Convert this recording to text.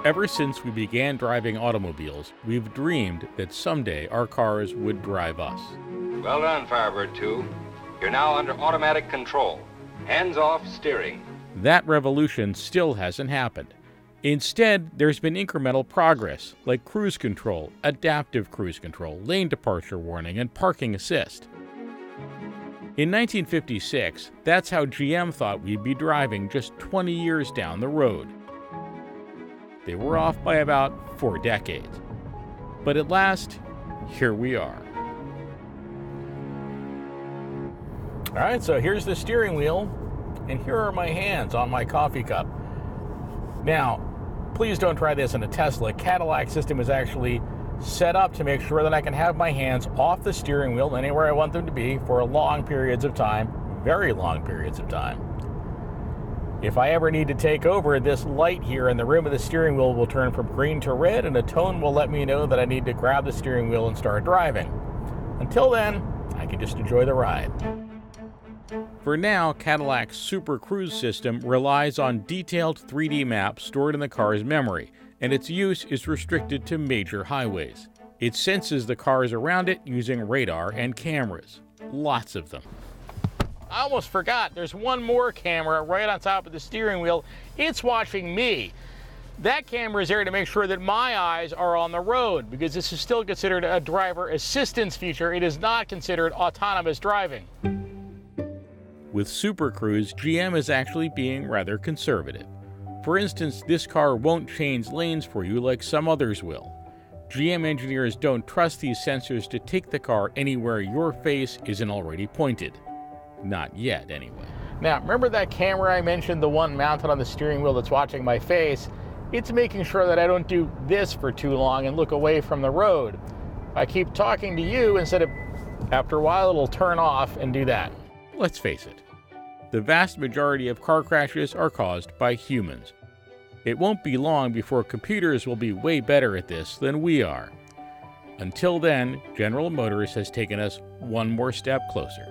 Ever since we began driving automobiles, we've dreamed that someday our cars would drive us. Well done, Firebird 2. You're now under automatic control. Hands-off steering. That revolution still hasn't happened. Instead, there's been incremental progress, like cruise control, adaptive cruise control, lane departure warning, and parking assist. In 1956, that's how GM thought we'd be driving just 20 years down the road. They were off by about 4 decades. But at last, here we are. All right, so here's the steering wheel, and here are my hands on my coffee cup. Now, please don't try this in a Tesla. Cadillac system is actually set up to make sure that I can have my hands off the steering wheel anywhere I want them to be for long periods of time, very long periods of time. If I ever need to take over, this light here in the rim of the steering wheel will turn from green to red, and a tone will let me know that I need to grab the steering wheel and start driving. Until then, I can just enjoy the ride. For now, Cadillac's Super Cruise system relies on detailed 3D maps stored in the car's memory, and its use is restricted to major highways. It senses the cars around it using radar and cameras. Lots of them. I almost forgot, there's one more camera right on top of the steering wheel. It's watching me. That camera is there to make sure that my eyes are on the road, because this is still considered a driver assistance feature. It is not considered autonomous driving. With Super Cruise, GM is actually being rather conservative. For instance, this car won't change lanes for you like some others will. GM engineers don't trust these sensors to take the car anywhere your face isn't already pointed. Not yet, anyway. Now, remember that camera I mentioned, the one mounted on the steering wheel that's watching my face? It's making sure that I don't do this for too long and look away from the road. If I keep talking to you, after a while it'll turn off and do that. Let's face it, the vast majority of car crashes are caused by humans. It won't be long before computers will be way better at this than we are. Until then, General Motors has taken us one more step closer.